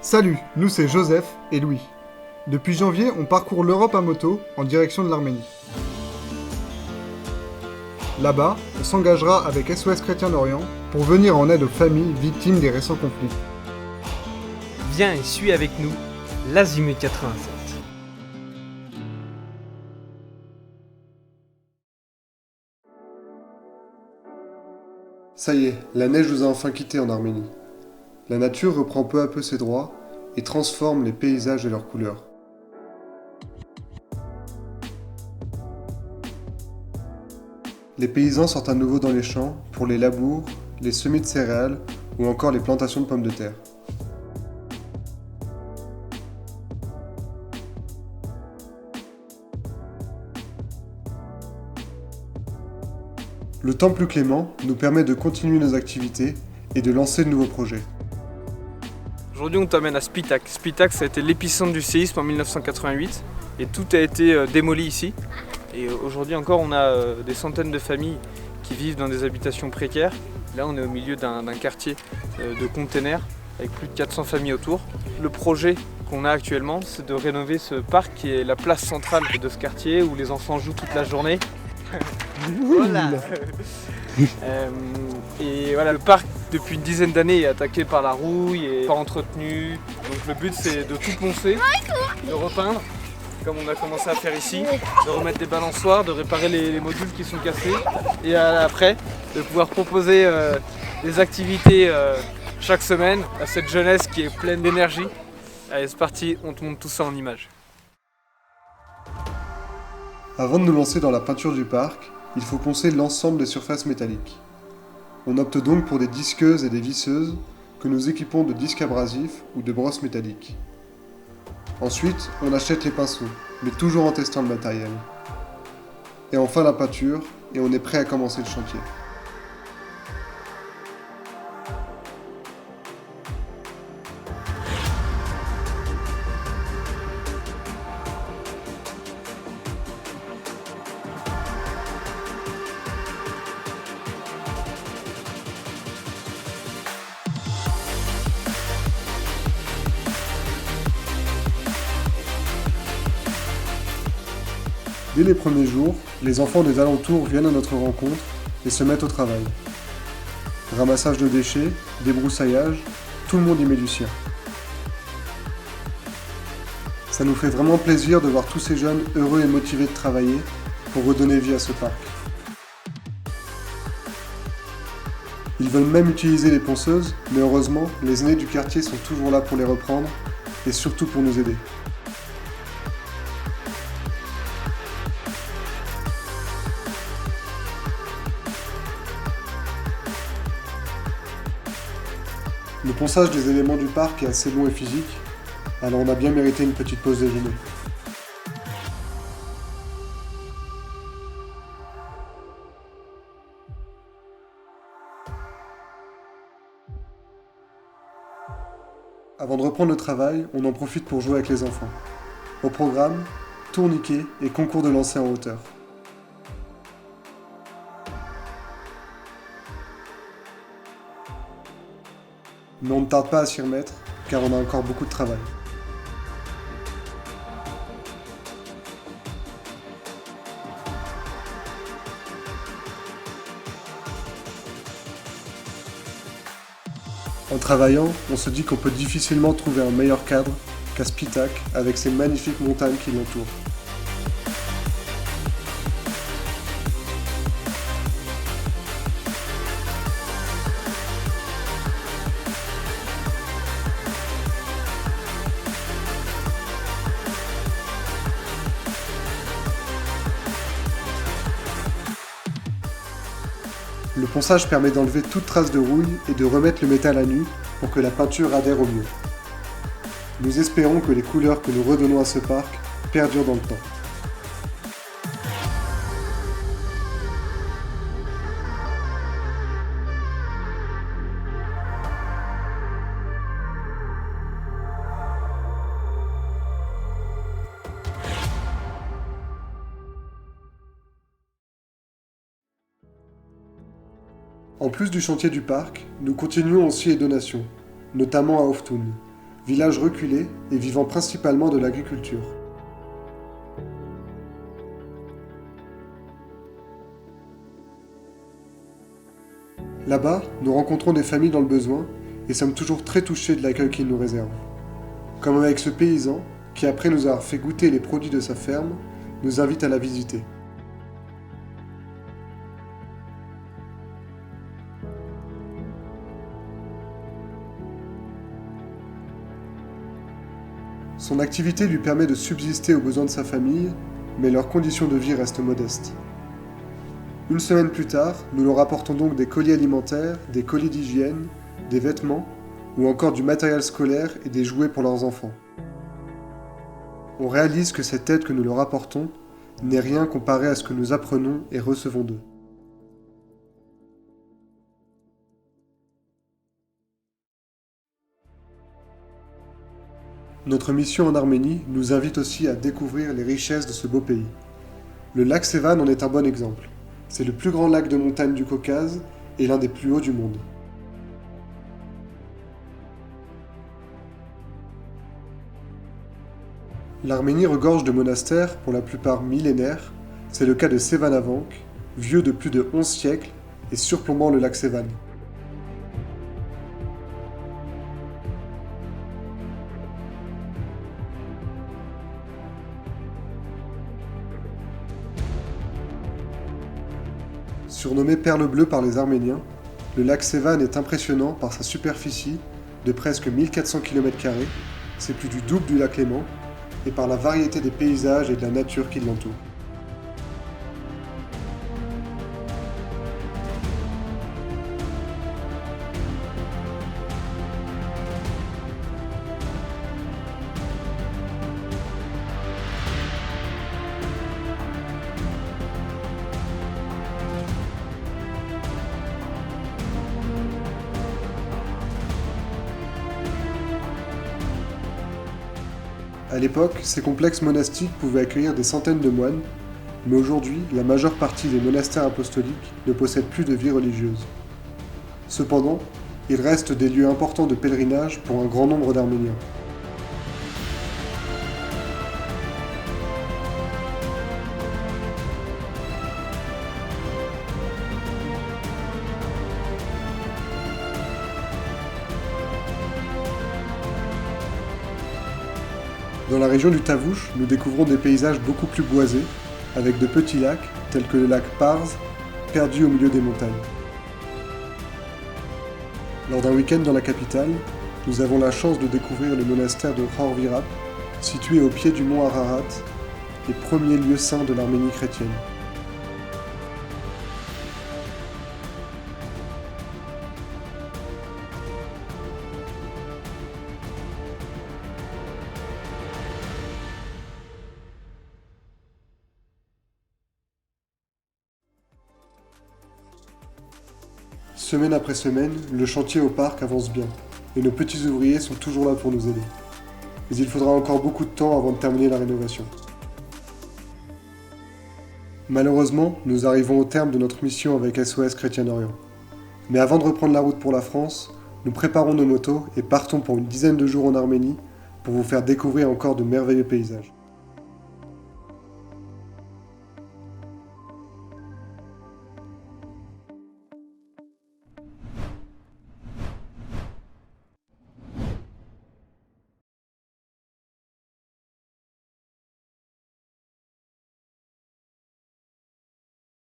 Salut, nous c'est Joseph et Louis. Depuis janvier, on parcourt l'Europe à moto en direction de l'Arménie. Là-bas, on s'engagera avec SOS Chrétien d'Orient pour venir en aide aux familles victimes des récents conflits. Viens et suis avec nous l'Azimut 87. Ça y est, la neige nous a enfin quittés en Arménie. La nature reprend peu à peu ses droits et transforme les paysages et leurs couleurs. Les paysans sortent à nouveau dans les champs pour les labours, les semis de céréales ou encore les plantations de pommes de terre. Le temps plus clément nous permet de continuer nos activités et de lancer de nouveaux projets. Aujourd'hui, on t'amène à Spitak. Spitak, ça a été l'épicentre du séisme en 1988 et tout a été démoli ici. Et aujourd'hui encore, on a des centaines de familles qui vivent dans des habitations précaires. Là, on est au milieu d'un quartier de containers avec plus de 400 familles autour. Le projet qu'on a actuellement, c'est de rénover ce parc qui est la place centrale de ce quartier où les enfants jouent toute la journée. Voilà. Et voilà, le parc depuis une dizaine d'années est attaqué par la rouille et pas entretenu. Donc le but c'est de tout poncer, de repeindre, comme on a commencé à faire ici, de remettre des balançoires, de réparer les modules qui sont cassés et après de pouvoir proposer des activités chaque semaine à cette jeunesse qui est pleine d'énergie. Allez, c'est parti, on te montre tout ça en images. Avant de nous lancer dans la peinture du parc, il faut poncer l'ensemble des surfaces métalliques. On opte donc pour des disqueuses et des visseuses que nous équipons de disques abrasifs ou de brosses métalliques. Ensuite, on achète les pinceaux, mais toujours en testant le matériel. Et enfin la peinture, et on est prêt à commencer le chantier. Dès les premiers jours, les enfants des alentours viennent à notre rencontre et se mettent au travail. Ramassage de déchets, débroussaillage, tout le monde y met du sien. Ça nous fait vraiment plaisir de voir tous ces jeunes heureux et motivés de travailler pour redonner vie à ce parc. Ils veulent même utiliser les ponceuses, mais heureusement, les aînés du quartier sont toujours là pour les reprendre et surtout pour nous aider. Le ponçage des éléments du parc est assez long et physique, alors on a bien mérité une petite pause déjeuner. Avant de reprendre le travail, on en profite pour jouer avec les enfants. Au programme, tourniquet et concours de lancer en hauteur. Mais on ne tarde pas à s'y remettre, car on a encore beaucoup de travail. En travaillant, on se dit qu'on peut difficilement trouver un meilleur cadre qu'à Spitak avec ses magnifiques montagnes qui l'entourent. Le ponçage permet d'enlever toute trace de rouille et de remettre le métal à nu pour que la peinture adhère au mieux. Nous espérons que les couleurs que nous redonnons à ce parc perdurent dans le temps. En plus du chantier du parc, nous continuons aussi les donations, notamment à Oftun. village reculé et vivant principalement de l'agriculture. Là-bas, nous rencontrons des familles dans le besoin et sommes toujours très touchés de l'accueil qu'ils nous réservent. Comme avec ce paysan qui, après nous avoir fait goûter les produits de sa ferme, nous invite à la visiter. Son activité lui permet de subsister aux besoins de sa famille, mais leurs conditions de vie restent modestes. Une semaine plus tard, nous leur apportons donc des colis alimentaires, des colis d'hygiène, des vêtements, ou encore du matériel scolaire et des jouets pour leurs enfants. On réalise que cette aide que nous leur apportons n'est rien comparé à ce que nous apprenons et recevons d'eux. Notre mission en Arménie nous invite aussi à découvrir les richesses de ce beau pays. Le lac Sevan en est un bon exemple. C'est le plus grand lac de montagne du Caucase et l'un des plus hauts du monde. L'Arménie regorge de monastères, pour la plupart millénaires. C'est le cas de Sevanavank, vieux de plus de 11 siècles et surplombant le lac Sevan. Surnommé Perle bleue par les Arméniens, le lac Sevan est impressionnant par sa superficie de presque 1400 km², c'est plus du double du lac Léman, et par la variété des paysages et de la nature qui l'entourent. À l'époque, ces complexes monastiques pouvaient accueillir des centaines de moines, mais aujourd'hui, la majeure partie des monastères apostoliques ne possèdent plus de vie religieuse. Cependant, il reste des lieux importants de pèlerinage pour un grand nombre d'Arméniens. Dans la région du Tavouche, nous découvrons des paysages beaucoup plus boisés, avec de petits lacs, tels que le lac Parz, perdu au milieu des montagnes. Lors d'un week-end dans la capitale, nous avons la chance de découvrir le monastère de Khor-Virap, situé au pied du mont Ararat, et premier lieu saint de l'Arménie chrétienne. Semaine après semaine, le chantier au parc avance bien, et nos petits ouvriers sont toujours là pour nous aider. Mais il faudra encore beaucoup de temps avant de terminer la rénovation. Malheureusement, nous arrivons au terme de notre mission avec SOS Chrétien d'Orient. Mais avant de reprendre la route pour la France, nous préparons nos motos et partons pour une dizaine de jours en Arménie pour vous faire découvrir encore de merveilleux paysages.